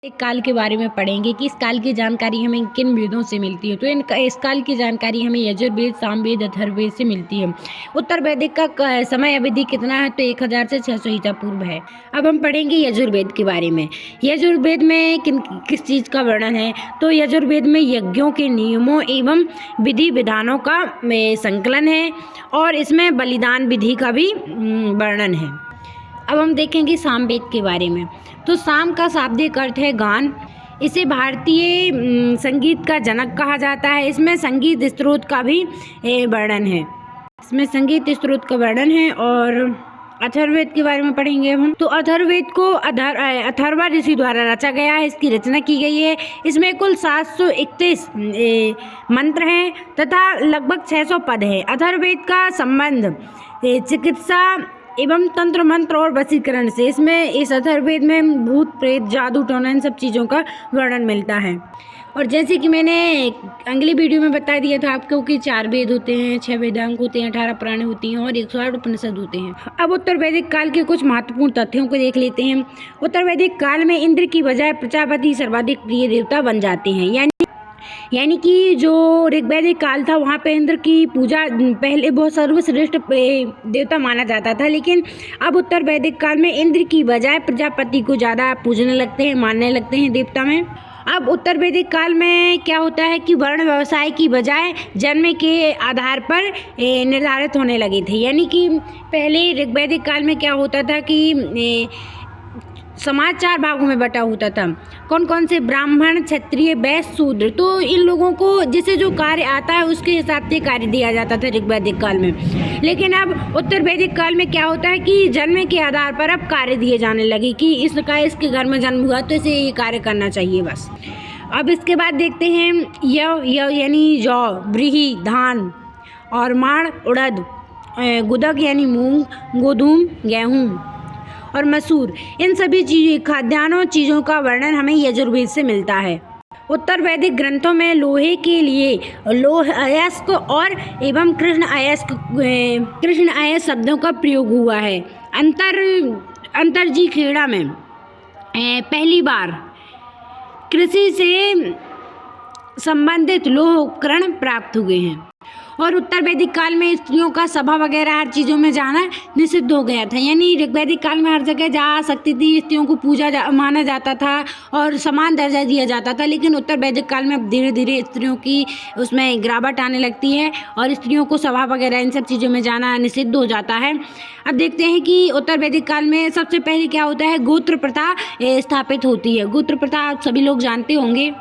एक काल के बारे में पढ़ेंगे कि इस काल की जानकारी हमें किन वेदों से मिलती है। तो इस काल की जानकारी हमें यजुर्वेद, सामवेद, अथर्ववेद से मिलती है। उत्तर वैदिक का समय अवधि कितना है? तो 1000 से 600 ईसा पूर्व है। अब हम पढ़ेंगे यजुर्वेद के बारे में। यजुर्वेद में किस चीज़ का वर्णन है? तो यजुर्वेद में यज्ञों के नियमों एवं विधि विधानों का संकलन है और इसमें बलिदान विधि का भी वर्णन है। अब हम देखेंगे सामवेद के बारे में। तो साम का शाब्दिक अर्थ है गान। इसे भारतीय संगीत का जनक कहा जाता है। इसमें संगीत स्त्रोत का भी वर्णन है। और अथर्ववेद के बारे में पढ़ेंगे हम। तो अथर्ववेद को अथर्वा ऋषि द्वारा रचा गया है। इसकी रचना की गई है। इसमें कुल 731 मंत्र हैं तथा लगभग 600 पद हैं। अथर्ववेद का संबंध चिकित्सा एवं तंत्र मंत्र और वशीकरण से। इस अथर्ववेद में भूत प्रेत जादू टोना इन सब चीज़ों का वर्णन मिलता है। और जैसे कि मैंने अगली वीडियो में बता दिया था आपको कि 4 वेद होते हैं, 6 वेदांग होते हैं, 18 पुराण होती हैं और 108 उपनिषद होते हैं। अब उत्तर वैदिक काल के कुछ महत्वपूर्ण तथ्यों को देख लेते हैं। उत्तर वैदिक काल में इंद्र की बजाय प्रजापति सर्वाधिक प्रिय देवता बन जाते हैं। यानी कि जो ऋग्वैदिक काल था वहाँ पे इंद्र की पूजा पहले बहुत सर्वश्रेष्ठ देवता माना जाता था, लेकिन अब उत्तर वैदिक काल में इंद्र की बजाय प्रजापति को ज़्यादा पूजने लगते हैं, मानने लगते हैं देवता में। अब उत्तर वैदिक काल में क्या होता है कि वर्ण व्यवसाय की बजाय जन्म के आधार पर निर्धारित होने लगे थे। यानी कि पहले ऋग्वैदिक काल में क्या होता था कि समाज 4 भागों में बटा होता था। कौन कौन से? ब्राह्मण, क्षत्रिय, वैश्य, शूद्र। तो इन लोगों को जिसे जो कार्य आता है उसके हिसाब से कार्य दिया जाता था ऋग्वैदिक काल में। लेकिन अब उत्तर वैदिक काल में क्या होता है कि जन्म के आधार पर अब कार्य दिए जाने लगे कि इसके घर में जन्म हुआ तो इसे ये कार्य करना चाहिए बस। अब इसके बाद देखते हैं यव यानी जौ, व्रीहि धान और माण उड़द, गुदक यानी मूंग, गोधूम गेहूँ और मसूर। इन सभी खाद्यान्नों चीज़ों का वर्णन हमें यजुर्वेद से मिलता है। उत्तर वैदिक ग्रंथों में लोहे के लिए लोह अयस्क और एवं कृष्ण अयस्क शब्दों का प्रयोग हुआ है। अंतरजी खेड़ा में पहली बार कृषि से संबंधित लोह उपकरण प्राप्त हुए हैं। और उत्तर वैदिक काल में स्त्रियों का सभा वगैरह हर चीज़ों में जाना निषिद्ध हो गया था। यानी ऋग्वैदिक काल में हर जगह जा सकती थी, स्त्रियों को माना जाता था और समान दर्जा दिया जाता था। लेकिन उत्तर वैदिक काल में अब धीरे धीरे स्त्रियों की उसमें गिरावट आने लगती है और स्त्रियों को सभा वगैरह इन सब चीज़ों में जाना निषिद्ध हो जाता है। अब देखते हैं कि उत्तर वैदिक काल में सबसे पहले क्या होता है, गोत्र प्रथा स्थापित होती है। गोत्र प्रथा आप सभी लोग जानते होंगे।